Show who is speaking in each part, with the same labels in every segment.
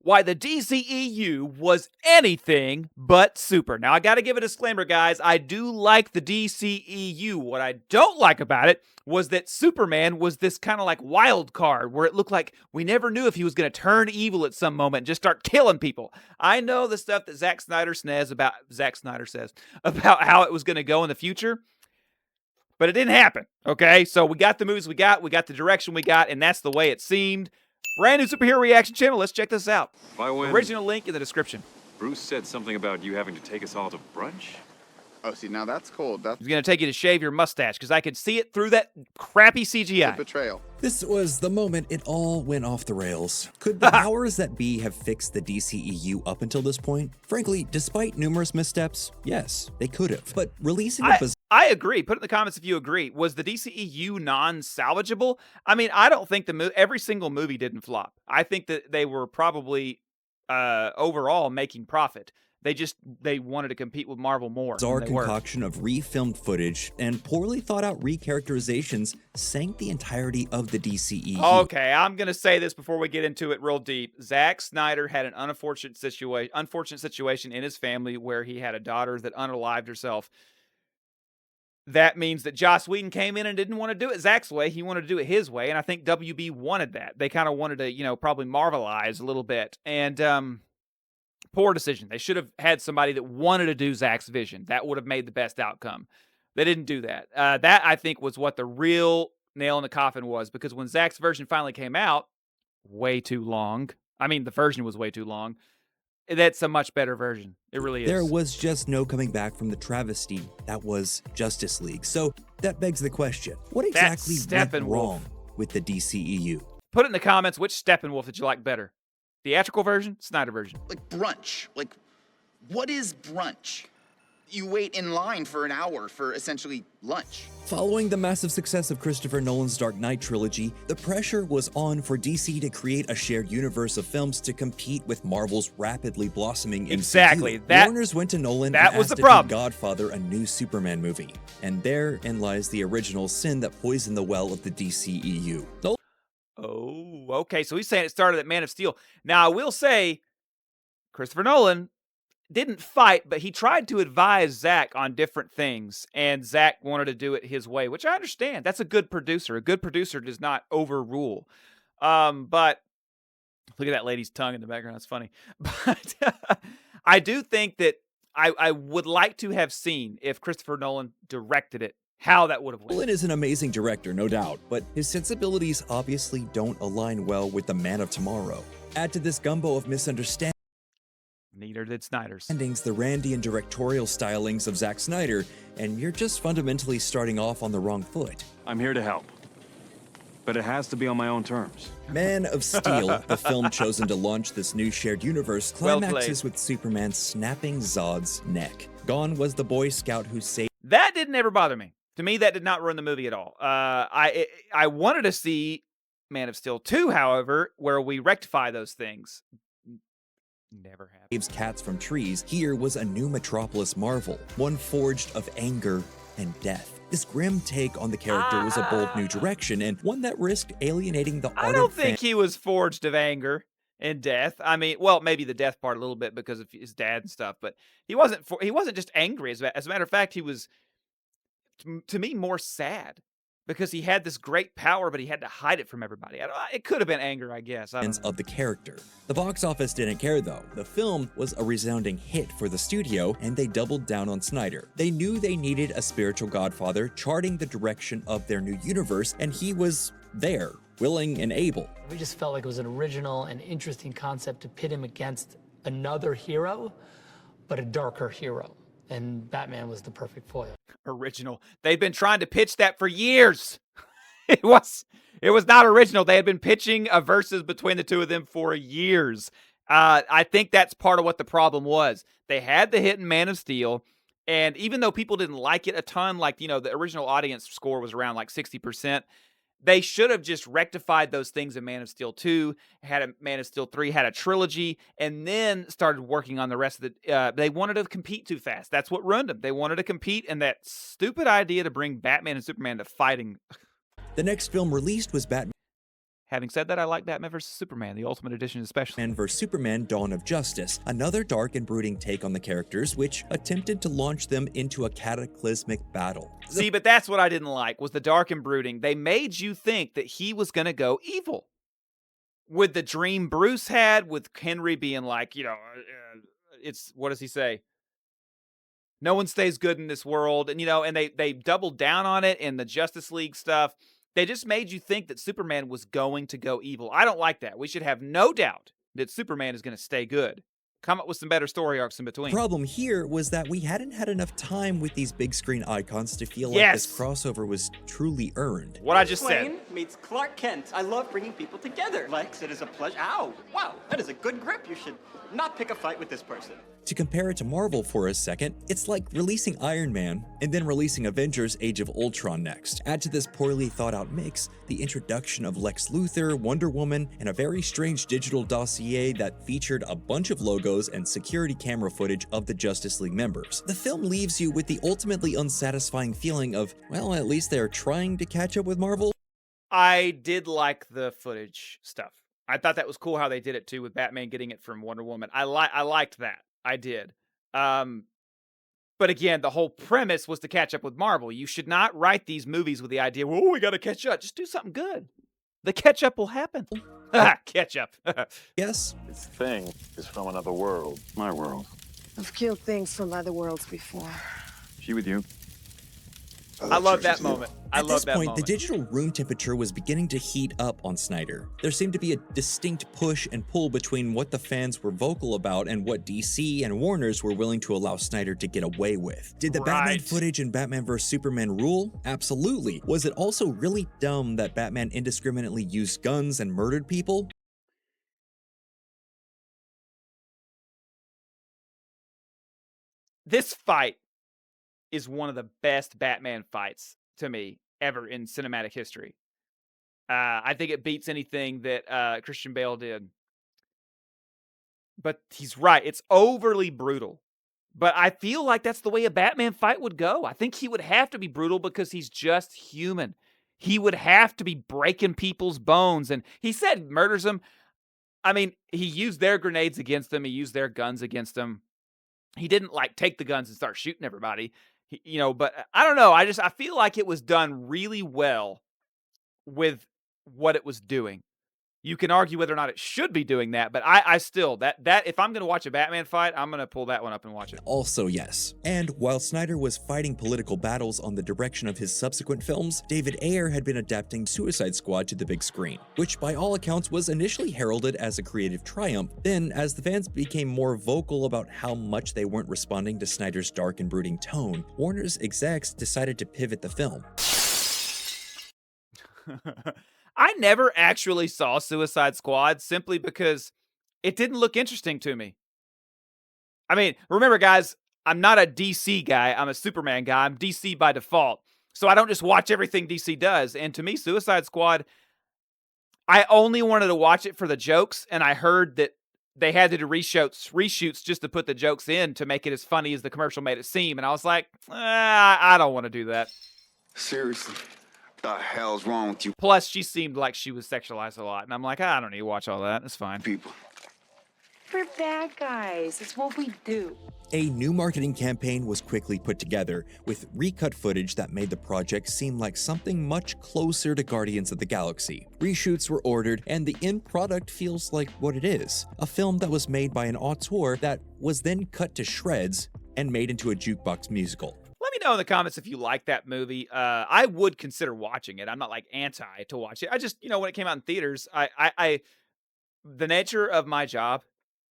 Speaker 1: why the DCEU was anything but super. Now, I got to give a disclaimer, guys. I do like the DCEU. What I don't like about it was that Superman was this kind of like wild card where it looked like we never knew if he was going to turn evil at some moment and just start killing people. I know the stuff that Zack Snyder says about how it was going to go in the future, but it didn't happen, okay? So we got the movies we got the direction we got, and that's the way it seemed. Brand new superhero reaction channel. Let's check this out. Original link in the description.
Speaker 2: Bruce said something about you having to take us all to brunch.
Speaker 3: Oh, see, now that's cool. That's
Speaker 1: He's going to take you to shave your mustache because I could see it through that crappy CGI.
Speaker 3: betrayal.
Speaker 4: This was the moment it all went off the rails. Could the powers that be have fixed the DCEU up until this point? Frankly, despite numerous missteps, yes, they could have. But releasing a
Speaker 1: I agree. Put it in the comments if you agree. Was the DCEU non-salvageable? I mean, I don't think every single movie didn't flop. I think that they were probably overall making profit. They wanted to compete with Marvel more.
Speaker 4: bizarre concoction of refilmed footage and poorly thought out recharacterizations sank the entirety of the DCEU.
Speaker 1: Okay, I'm going to say this before we get into it real deep. Zack Snyder had an unfortunate situation in his family where he had a daughter that unalived herself. That means that Joss Whedon came in and didn't want to do it Zack's way. He wanted to do it his way, and I think WB wanted that. They kind of wanted to, probably Marvelize a little bit. And poor decision. They should have had somebody that wanted to do Zack's vision. That would have made the best outcome. They didn't do that. That, I think, was what the real nail in the coffin was, because when Zack's version finally came out, way too long. I mean, the version was way too long. That's a much better version. It really is.
Speaker 4: There was just no coming back from the travesty that was Justice League. So that begs the question, what exactly went wrong with the DCEU?
Speaker 1: Put it in the comments, which Steppenwolf did you like better? Theatrical version, Snyder version?
Speaker 5: Like brunch. Like, what is brunch? You wait in line for an hour for essentially lunch.
Speaker 4: Following the massive success of Christopher Nolan's Dark Knight trilogy, the pressure was on for DC to create a shared universe of films to compete with Marvel's rapidly blossoming MCU.
Speaker 1: Exactly.
Speaker 4: Warner's went to Nolan and asked to give Godfather a new Superman movie. And therein lies the original sin that poisoned the well of the DCEU.
Speaker 1: Oh, okay. So he's saying it started at Man of Steel. Now, I will say, Christopher Nolan didn't fight, but he tried to advise Zack on different things, and Zack wanted to do it his way, which I understand. That's a good producer. A good producer does not overrule. But look at that lady's tongue in the background. That's funny. But I do think that I would like to have seen, if Christopher Nolan directed it, how that would have went.
Speaker 4: Nolan is an amazing director, no doubt, but his sensibilities obviously don't align well with the Man of Tomorrow. Add to this gumbo of misunderstandings
Speaker 1: neither did Snyder's.
Speaker 4: The Randian directorial stylings of Zack Snyder, and you're just fundamentally starting off on the wrong foot.
Speaker 2: I'm here to help, but it has to be on my own terms.
Speaker 4: Man of Steel, the film chosen to launch this new shared universe, climaxes with Superman snapping Zod's neck. Gone was the Boy Scout who saved.
Speaker 1: That didn't ever bother me. To me, that did not ruin the movie at all. I wanted to see Man of Steel 2, however, where we rectify those things. Never happened.
Speaker 4: Saves cats from trees. Here was a new Metropolis Marvel, one forged of anger and death. This grim take on the character was a bold new direction, and one that risked alienating the ardent
Speaker 1: I don't think he was forged of anger and death. I mean, well, maybe the death part a little bit because of his dad and stuff, but he wasn't just angry. As a matter of fact, he was, to me, more sad. Because he had this great power, but he had to hide it from everybody. It could have been anger, I guess.
Speaker 4: Of the character. The box office didn't care, though. The film was a resounding hit for the studio, and they doubled down on Snyder. They knew they needed a spiritual godfather charting the direction of their new universe, and he was there, willing and able.
Speaker 6: We just felt like it was an original and interesting concept to pit him against another hero, but a darker hero. And Batman was the perfect foil.
Speaker 1: Original. They've been trying to pitch that for years. It was not original. They had been pitching a versus between the two of them for years. I think that's part of what the problem was. They had the hit in Man of Steel, and even though people didn't like it a ton, like, the original audience score was around like 60%, they should have just rectified those things in Man of Steel 2, had a Man of Steel 3, had a trilogy, and then started working on the rest of the... they wanted to compete too fast. That's what ruined them. They wanted to compete, and that stupid idea to bring Batman and Superman to fighting...
Speaker 4: The next film released was Batman.
Speaker 1: Having said that, I like Batman vs. Superman, the Ultimate Edition especially.
Speaker 4: Batman vs. Superman Dawn of Justice, another dark and brooding take on the characters, which attempted to launch them into a cataclysmic battle.
Speaker 1: See, but that's what I didn't like, was the dark and brooding. They made you think that he was going to go evil. With the dream Bruce had, with Henry being like, it's, what does he say? No one stays good in this world. And, and they doubled down on it in the Justice League stuff. They just made you think that Superman was going to go evil. I don't like that. We should have no doubt that Superman is going to stay good. Come up with some better story arcs in between.
Speaker 4: The problem here was that we hadn't had enough time with these big screen icons to feel like this crossover was truly earned.
Speaker 1: What I just said.
Speaker 7: Wayne meets Clark Kent. I love bringing people together. Lex, it is a pleasure. Ow! Wow, that is a good grip. You should not pick a fight with this person.
Speaker 4: To compare it to Marvel for a second, it's like releasing Iron Man and then releasing Avengers Age of Ultron next. Add to this poorly thought out mix the introduction of Lex Luthor, Wonder Woman, and a very strange digital dossier that featured a bunch of logos and security camera footage of the Justice League members. The film leaves you with the ultimately unsatisfying feeling of, well, at least they're trying to catch up with Marvel.
Speaker 1: I did like the footage stuff. I thought that was cool how they did it too, with Batman getting it from Wonder Woman. I liked that. I did. But again, the whole premise was to catch up with Marvel. You should not write these movies with the idea, well, we got to catch up. Just do something good. The catch up will happen. Catch up.
Speaker 4: Yes.
Speaker 8: This thing is from another world. My world.
Speaker 9: I've killed things from other worlds before.
Speaker 8: She with you?
Speaker 1: I love that moment.
Speaker 4: At this point, the digital room temperature was beginning to heat up on Snyder. There seemed to be a distinct push and pull between what the fans were vocal about and what DC and Warner's were willing to allow Snyder to get away with. Did the Batman footage in Batman vs. Superman rule? Absolutely. Was it also really dumb that Batman indiscriminately used guns and murdered people?
Speaker 1: This fight is one of the best Batman fights to me ever in cinematic history. I think it beats anything that Christian Bale did. But he's right. It's overly brutal. But I feel like that's the way a Batman fight would go. I think he would have to be brutal because he's just human. He would have to be breaking people's bones. And he said murders them. I mean, he used their grenades against them. He used their guns against them. He didn't like take the guns and start shooting everybody. But I don't know. I feel like it was done really well with what it was doing. You can argue whether or not it should be doing that, but I still, that if I'm going to watch a Batman fight, I'm going to pull that one up and watch it.
Speaker 4: Also, yes. And while Snyder was fighting political battles on the direction of his subsequent films, David Ayer had been adapting Suicide Squad to the big screen, which by all accounts was initially heralded as a creative triumph. Then, as the fans became more vocal about how much they weren't responding to Snyder's dark and brooding tone, Warner's execs decided to pivot the film.
Speaker 1: I never actually saw Suicide Squad simply because it didn't look interesting to me. I mean, remember, guys, I'm not a DC guy. I'm a Superman guy. I'm DC by default. So I don't just watch everything DC does. And to me, Suicide Squad, I only wanted to watch it for the jokes. And I heard that they had to do reshoots just to put the jokes in to make it as funny as the commercial made it seem. And I was like, I don't want to do that.
Speaker 3: Seriously. The hell's wrong with you
Speaker 1: Plus, she seemed like she was sexualized a lot. And I'm like, I don't need to watch all that. It's fine.
Speaker 3: people?
Speaker 9: We're bad guys. It's what we do.
Speaker 4: A new marketing campaign was quickly put together, with recut footage that made the project seem like something much closer to Guardians of the Galaxy. Reshoots were ordered, and the end product feels like what it is, a film that was made by an auteur that was then cut to shreds and made into a jukebox musical.
Speaker 1: Let me know in the comments if you like that movie. I would consider watching it. I'm not like anti to watch it. I just, when it came out in theaters, the nature of my job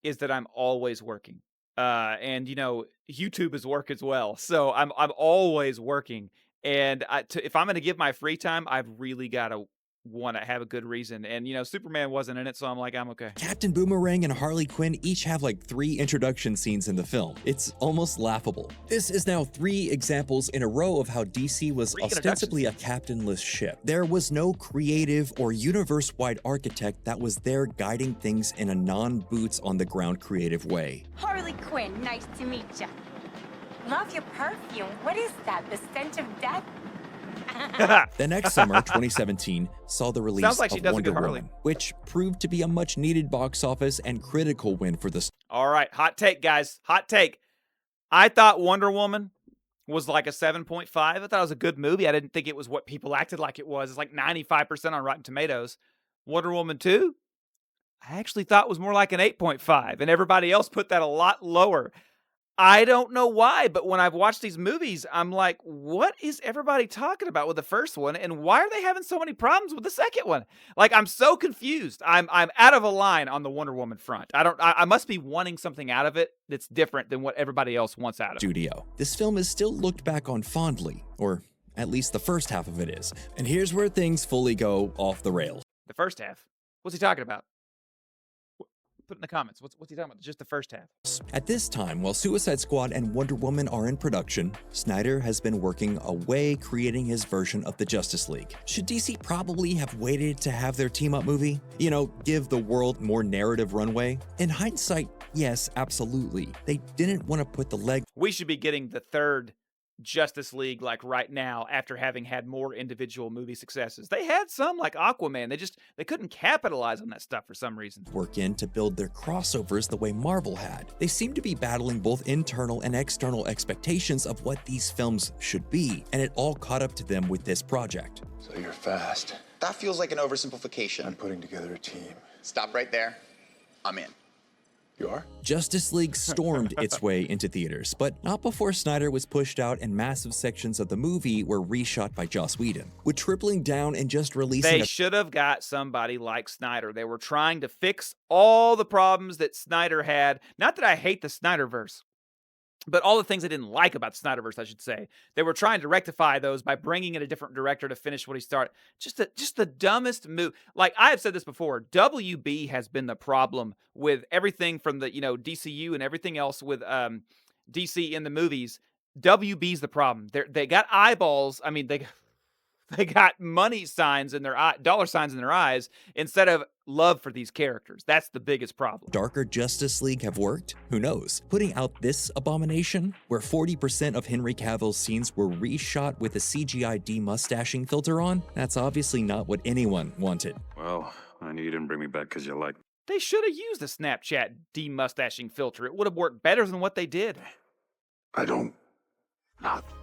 Speaker 1: is that I'm always working. And YouTube is work as well. So I'm always working. And if I'm going to give my free time, I've really got to want to have a good reason. And, Superman wasn't in it, so I'm like, I'm okay.
Speaker 4: Captain Boomerang and Harley Quinn each have like 3 introduction scenes in the film. It's almost laughable. This is now 3 examples in a row of how DC was ostensibly a captainless ship. There was no creative or universe-wide architect that was there guiding things in a non-boots-on-the-ground creative way.
Speaker 10: Harley Quinn, nice to meet ya. Love your perfume. What is that? The scent of death?
Speaker 4: The next summer, 2017, saw the release
Speaker 1: Sounds like she
Speaker 4: of
Speaker 1: does a
Speaker 4: Wonder
Speaker 1: good Harley.
Speaker 4: Woman, which proved to be a much-needed box office and critical win for the
Speaker 1: All right, hot take, guys. Hot take. I thought Wonder Woman was like a 7.5. I thought it was a good movie. I didn't think it was what people acted like it was. It's like 95% on Rotten Tomatoes. Wonder Woman 2, I actually thought was more like an 8.5, and everybody else put that a lot lower. I don't know why, but when I've watched these movies, I'm like, what is everybody talking about with the first one, and why are they having so many problems with the second one? Like, I'm so confused. I'm out of a line on the Wonder Woman front. I must be wanting something out of it that's different than what everybody else wants out of it.
Speaker 4: studio. This film is still looked back on fondly, or at least the first half of it is. And here's where things fully go off the rails.
Speaker 1: The first half? What's he talking about? Put in the comments. What's he talking about? Just the first half.
Speaker 4: At this time, while Suicide Squad and Wonder Woman are in production, Snyder has been working away creating his version of the Justice League. Should DC probably have waited to have their team-up movie? You know, give the world more narrative runway? In hindsight, yes, absolutely. They didn't want to put the leg
Speaker 1: We should be getting the third Justice League like right now after having had more individual movie successes. They had some like Aquaman. They couldn't capitalize on that stuff for some reason.
Speaker 4: work in to build their crossovers the way Marvel had. They seem to be battling both internal and external expectations of what these films should be, and it all caught up to them with this project.
Speaker 10: So you're fast.
Speaker 5: That feels like an oversimplification.
Speaker 10: I'm putting together a team.
Speaker 5: Stop right there. I'm in.
Speaker 10: You are?
Speaker 4: Justice League stormed its way into theaters, but not before Snyder was pushed out and massive sections of the movie were reshot by Joss Whedon, with tripling down and just releasing
Speaker 1: They should have got somebody like Snyder. They were trying to fix all the problems that Snyder had. Not that I hate the Snyderverse, but all the things I didn't like about the Snyderverse, I should say. They were trying to rectify those by bringing in a different director to finish what he started. Just the dumbest move. Like, I have said this before, WB has been the problem with everything from the, DCU and everything else with DC in the movies. WB's the problem. They got eyeballs. I mean, they got money signs in their dollar signs in their eyes instead of love for these characters. That's the biggest problem.
Speaker 4: darker Justice League have worked? Who knows? Putting out this abomination, where 40% of Henry Cavill's scenes were reshot with a CGI demustaching filter on, that's obviously not what anyone wanted.
Speaker 8: Well, I knew you didn't bring me back because you like.
Speaker 1: They should have used the Snapchat demustaching filter. It would have worked better than what they did.
Speaker 10: I don't.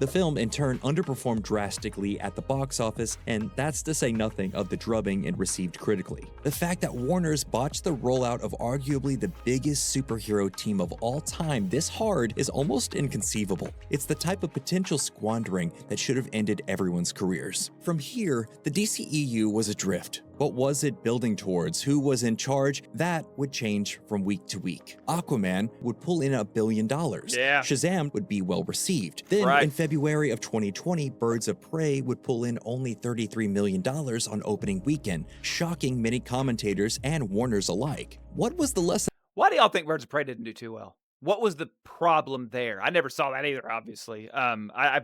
Speaker 4: The film, in turn, underperformed drastically at the box office, and that's to say nothing of the drubbing it received critically. The fact that Warner's botched the rollout of arguably the biggest superhero team of all time this hard is almost inconceivable. It's the type of potential squandering that should have ended everyone's careers. From here, the DCEU was adrift. What was it building towards? Who was in charge? That would change from week to week. Aquaman would pull in $1 billion.
Speaker 1: Yeah.
Speaker 4: Shazam would be well received. Then
Speaker 1: Right.
Speaker 4: in February of 2020, Birds of Prey would pull in only $33 million on opening weekend, shocking many commentators and Warners alike. What was the lesson
Speaker 1: Why do y'all think Birds of Prey didn't do too well? What was the problem there? I never saw that either, obviously. I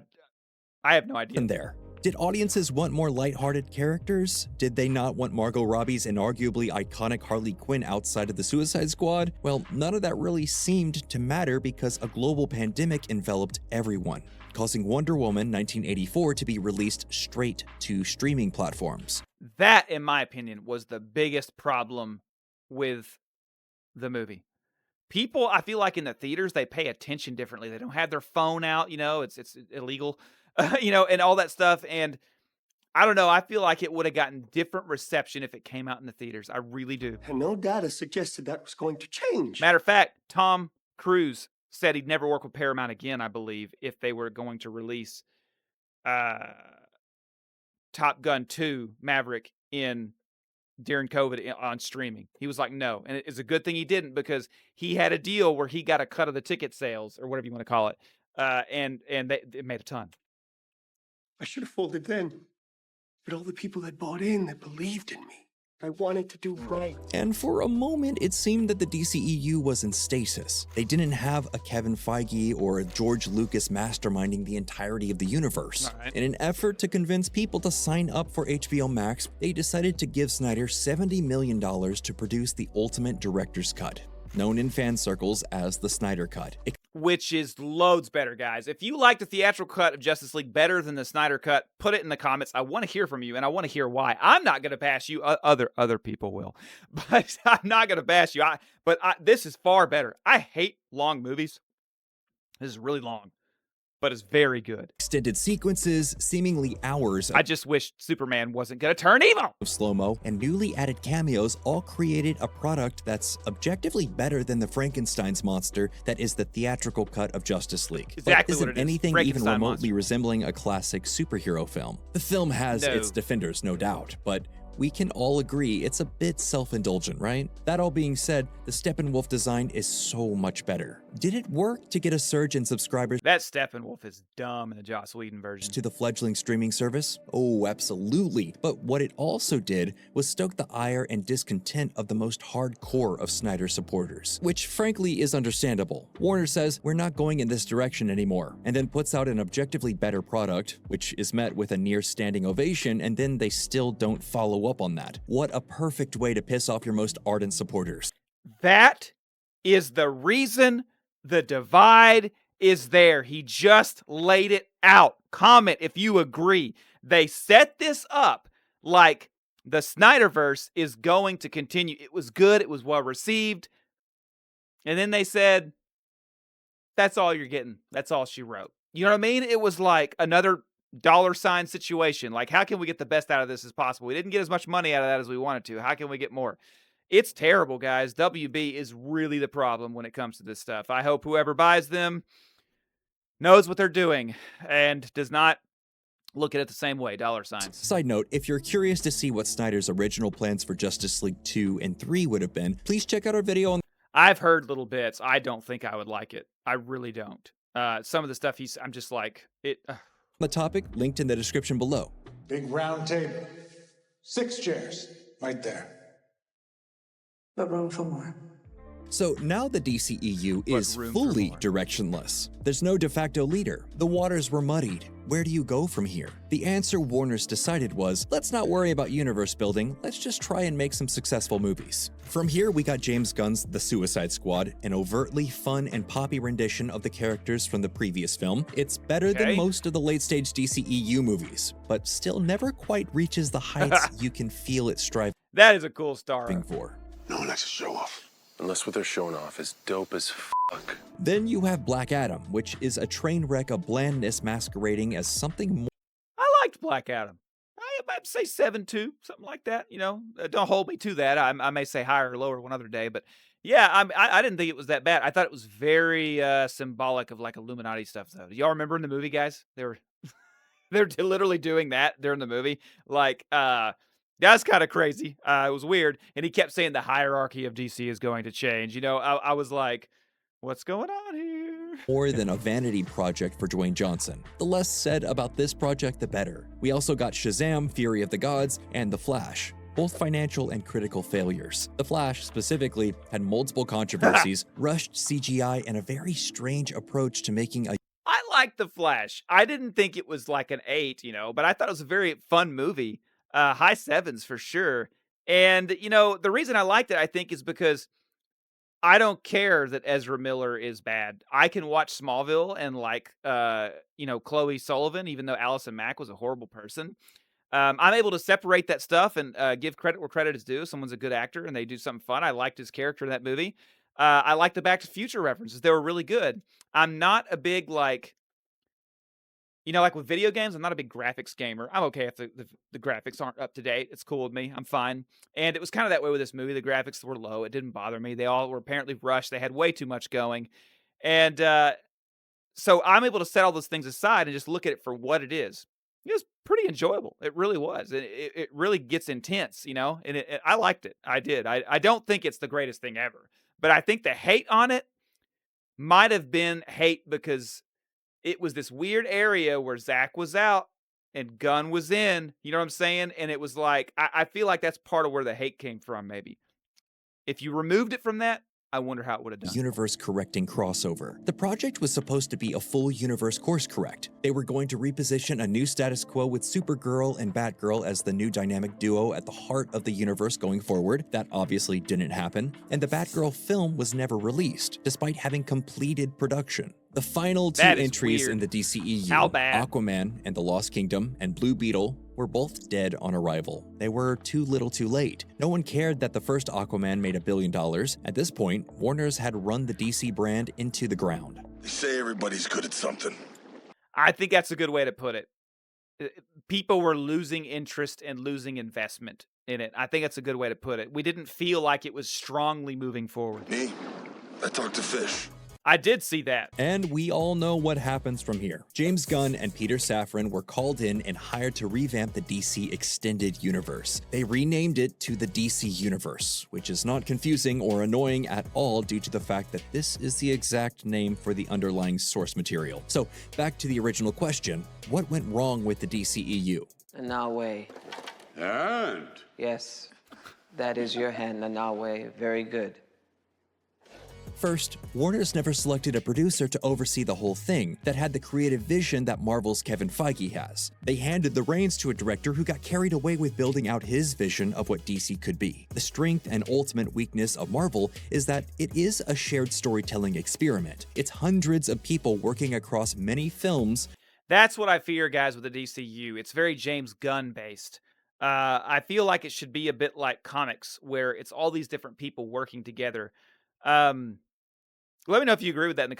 Speaker 1: have no idea.
Speaker 4: there? Did audiences want more lighthearted characters? Did they not want Margot Robbie's inarguably iconic Harley Quinn outside of the Suicide Squad? Well, none of that really seemed to matter because a global pandemic enveloped everyone, causing Wonder Woman 1984 to be released straight to streaming platforms.
Speaker 1: That, in my opinion, was the biggest problem with the movie. People, I feel like in the theaters, they pay attention differently. They don't have their phone out, it's illegal, and all that stuff. And I don't know, I feel like it would have gotten different reception if it came out in the theaters. I really do.
Speaker 11: And no data suggested that was going to change.
Speaker 1: Matter of fact, Tom Cruise said he'd never work with Paramount again, I believe, if they were going to release Top Gun 2 Maverick during COVID on streaming. He was like, no. And it's a good thing he didn't, because he had a deal where he got a cut of the ticket sales, or whatever you want to call it. And it made a ton.
Speaker 11: I should have folded then. But all the people that bought in, that believed in me. I wanted to do right.
Speaker 4: And for a moment, it seemed that the DCEU was in stasis. They didn't have a Kevin Feige or a George Lucas masterminding the entirety of the universe.
Speaker 1: Right.
Speaker 4: In an effort to convince people to sign up for HBO Max, they decided to give Snyder $70 million to produce the ultimate director's cut, known in fan circles as the Snyder Cut.
Speaker 1: which is loads better, guys. If you like the theatrical cut of Justice League better than the Snyder Cut, put it in the comments. I want to hear from you, and I want to hear why. I'm not going to bash you. Other people will, but I'm not going to bash you. This is far better. I hate long movies. This is really long, but it's very good.
Speaker 4: Extended sequences, seemingly hours
Speaker 1: I just wish Superman wasn't going to turn evil.
Speaker 4: of slow-mo, and newly added cameos all created a product that's objectively better than the Frankenstein's monster that is the theatrical cut of Justice League.
Speaker 1: Exactly
Speaker 4: but
Speaker 1: what
Speaker 4: isn't
Speaker 1: it is.
Speaker 4: anything even
Speaker 1: Frankenstein
Speaker 4: remotely
Speaker 1: monster.
Speaker 4: resembling a classic superhero film. The film has
Speaker 1: No.
Speaker 4: its defenders, no doubt, but we can all agree it's a bit self-indulgent, right? That all being said, the Steppenwolf design is so much better. Did it work to get a surge in subscribers
Speaker 1: That Steppenwolf is dumb in the Joss Whedon version.
Speaker 4: to the fledgling streaming service? Oh, absolutely. But what it also did was stoke the ire and discontent of the most hardcore of Snyder supporters, which frankly is understandable. Warner says, we're not going in this direction anymore, and then puts out an objectively better product, which is met with a near standing ovation, and then they still don't follow up on that. What a perfect way to piss off your most ardent supporters.
Speaker 1: That is the reason the divide is there. He just laid it out. Comment if you agree. They set this up like the Snyderverse is going to continue. It was good. It was well received. And then they said, that's all you're getting. That's all she wrote. You know what I mean? It was like another $ situation. Like, how can we get the best out of this as possible? We didn't get as much money out of that as we wanted to. How can we get more? It's terrible, guys. WB is really the problem when it comes to this stuff. I hope whoever buys them knows what they're doing and does not look at it the same way. $.
Speaker 4: Side note, if you're curious to see what Snyder's original plans for Justice League 2 and 3 would have been, please check out our video on
Speaker 1: I've heard little bits. I don't think I would like it. I really don't. Some of the stuff I'm just like,
Speaker 4: the topic, linked in the description below.
Speaker 10: Big round table. 6 chairs. Right there.
Speaker 9: But room for more.
Speaker 4: So now the DCEU is
Speaker 1: room for
Speaker 4: fully
Speaker 1: more.
Speaker 4: directionless. There's no de facto leader. The waters were muddied. Where do you go from here? The answer Warner's decided was, let's not worry about universe building, let's just try and make some successful movies. From here, we got James Gunn's The Suicide Squad, an overtly fun and poppy rendition of the characters from the previous film. It's better than
Speaker 1: Okay.
Speaker 4: most of the late-stage DCEU movies, but still never quite reaches the heights you can feel it striving
Speaker 1: that is a cool star.
Speaker 4: for.
Speaker 10: No one likes to show off.
Speaker 12: Unless what they're showing off is dope as fuck.
Speaker 4: Then you have Black Adam, which is a train wreck of blandness masquerading as something more
Speaker 1: I liked Black Adam. I'd say 7.2, something like that. You know, don't hold me to that. I may say higher or lower one other day, but yeah, I didn't think it was that bad. I thought it was very symbolic of like Illuminati stuff, though. Do y'all remember in the movie, guys? They're literally doing that during the movie. Like, that's kind of crazy. It was weird, and he kept saying the hierarchy of DC is going to change. You know, I was like, what's going on here?
Speaker 4: than a vanity project for Dwayne Johnson. The less said about this project, the better. We also got Shazam, Fury of the Gods, and The Flash, both financial and critical failures. The Flash, specifically, had multiple controversies, rushed CGI, and a very strange approach to making a
Speaker 1: I liked The Flash. I didn't think it was like an 8, you know, but I thought it was a very fun movie. High 7s for sure. And, you know, the reason I liked it, I think, is because I don't care that Ezra Miller is bad. I can watch Smallville and like, you know, Chloe Sullivan, even though Allison Mack was a horrible person. I'm able to separate that stuff and give credit where credit is due. Someone's a good actor and they do something fun. I liked his character in that movie. I like the Back to the Future references. They were really good. I'm not a big, like, you know, like with video games, I'm not a big graphics gamer. I'm okay if the graphics aren't up to date. It's cool with me. I'm fine. And it was kind of that way with this movie. The graphics were low. It didn't bother me. They all were apparently rushed. They had way too much going. And so I'm able to set all those things aside and just look at it for what it is. It was pretty enjoyable. It really was. It really gets intense, you know, and I liked it. I did. I don't think it's the greatest thing ever, but I think the hate on it might have been hate because it was this weird area where Zach was out and Gunn was in, you know what I'm saying? And it was like, I feel like that's part of where the hate came from, maybe. If you removed it from that, I wonder how it would have done.
Speaker 4: Universe-correcting crossover. The project was supposed to be a full universe course correct. They were going to reposition a new status quo with Supergirl and Batgirl as the new dynamic duo at the heart of the universe going forward. That obviously didn't happen, and the Batgirl film was never released, despite having completed production. The final two entries in the DCEU, Aquaman and the Lost Kingdom and Blue Beetle, were both dead on arrival. They were too little too late. No one cared that the first Aquaman made $1 billion. At this point, Warner's had run the DC brand into the ground.
Speaker 13: They say everybody's good at something.
Speaker 1: I think that's a good way to put it. People were losing interest and losing investment in it. I think that's a good way to put it. We didn't feel like it was strongly moving forward.
Speaker 13: Me? I talked to Fish.
Speaker 1: I did see that.
Speaker 4: And we all know what happens from here. James Gunn and Peter Safran were called in and hired to revamp the DC Extended Universe. They renamed it to the DC Universe, which is not confusing or annoying at all due to the fact that this is the exact name for the underlying source material. So, back to the original question, what went wrong with the DCEU?
Speaker 14: Nawe.
Speaker 13: And?
Speaker 14: Yes, that is your hand, Nawe. Very good.
Speaker 4: First, Warner's never selected a producer to oversee the whole thing that had the creative vision that Marvel's Kevin Feige has. They handed the reins to a director who got carried away with building out his vision of what DC could be. The strength and ultimate weakness of Marvel is that it is a shared storytelling experiment. It's hundreds of people working across many films.
Speaker 1: That's what I fear, guys, with the DCU. It's very James Gunn based. I feel like it should be a bit like comics, where it's all these different people working together. Let me know if you agree with that.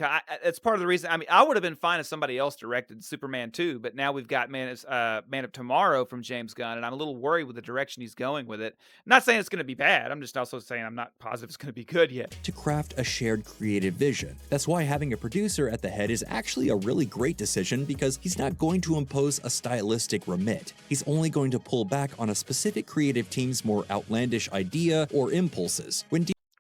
Speaker 1: It's part of the reason. I mean, I would have been fine if somebody else directed Superman 2, but now we've got Man of Tomorrow from James Gunn, and I'm a little worried with the direction he's going with it. I'm not saying it's going to be bad. I'm just also saying I'm not positive it's going to be good yet.
Speaker 4: To craft a shared creative vision. That's why having a producer at the head is actually a really great decision, because he's not going to impose a stylistic remit. He's only going to pull back on a specific creative team's more outlandish idea or impulses.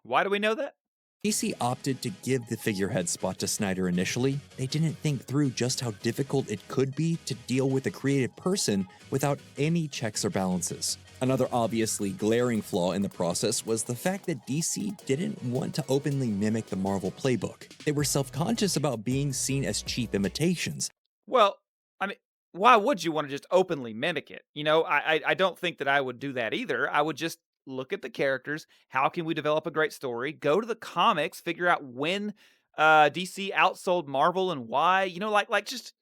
Speaker 1: Why do we know that?
Speaker 4: DC opted to give the figurehead spot to Snyder initially. They didn't think through just how difficult it could be to deal with a creative person without any checks or balances. Another obviously glaring flaw in the process was the fact that DC didn't want to openly mimic the Marvel playbook. They were self-conscious about being seen as cheap imitations.
Speaker 1: Well, I mean, why would you want to just openly mimic it? You know, I don't think that I would do that either. I would just look at the characters. How can we develop a great story? Go to the comics, figure out when DC outsold Marvel and why. You know, like just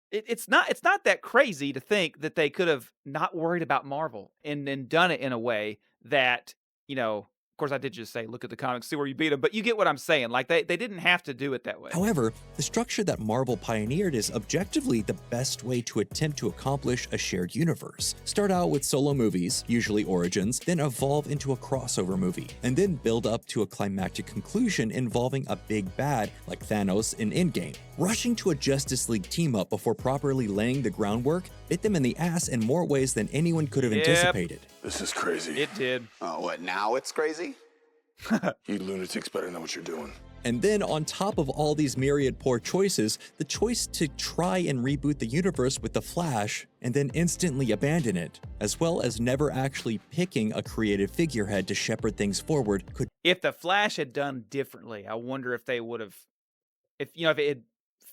Speaker 1: it's not that crazy to think that they could have not worried about Marvel and then done it in a way that, you know, of course I did just say look at the comics, see where you beat them, but you get what I'm saying. Like they didn't have to do it that way.
Speaker 4: However, the structure that Marvel pioneered is objectively the best way to attempt to accomplish a shared universe. Start out with solo movies, usually origins, then evolve into a crossover movie, and then build up to a climactic conclusion involving a big bad like Thanos in Endgame. Rushing to a Justice League team-up before properly laying the groundwork bit them in the ass in more ways than anyone could have anticipated.
Speaker 13: This is crazy.
Speaker 1: It did.
Speaker 5: Oh, what, now it's crazy?
Speaker 13: You lunatics better know what you're doing.
Speaker 4: And then on top of all these myriad poor choices, the choice to try and reboot the universe with The Flash and then instantly abandon it, as well as never actually picking a creative figurehead to shepherd things forward could—
Speaker 1: If The Flash had done differently, I wonder if they would have, if it had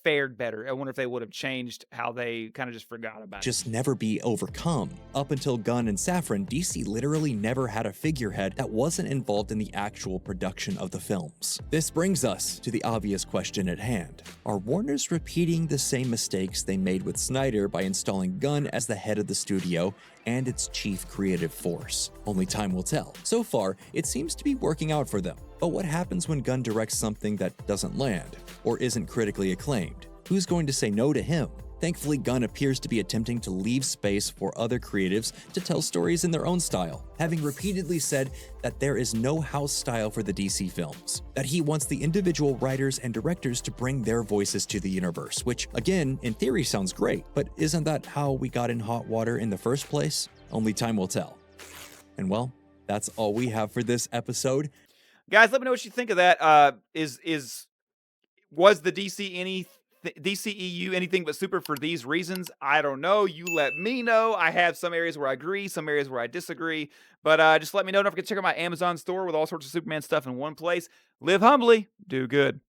Speaker 1: fared better. I wonder if they would have changed how they kind of just forgot about it.
Speaker 4: Just never be overcome. Up until Gunn and Safran, DC literally never had a figurehead that wasn't involved in the actual production of the films. This brings us to the obvious question at hand. Are Warner's repeating the same mistakes they made with Snyder by installing Gunn as the head of the studio and its chief creative force? Only time will tell. So far, it seems to be working out for them. But what happens when Gunn directs something that doesn't land, or isn't critically acclaimed? Who's going to say no to him? Thankfully, Gunn appears to be attempting to leave space for other creatives to tell stories in their own style, having repeatedly said that there is no house style for the DC films, that he wants the individual writers and directors to bring their voices to the universe, which, again, in theory sounds great, but isn't that how we got in hot water in the first place? Only time will tell. And well, that's all we have for this episode.
Speaker 1: Guys, let me know what you think of that. Was the DC anything DCEU anything but super for these reasons? I don't know. You let me know. I have some areas where I agree, some areas where I disagree. But just let me know. Don't forget to check out my Amazon store with all sorts of Superman stuff in one place. Live humbly, do good.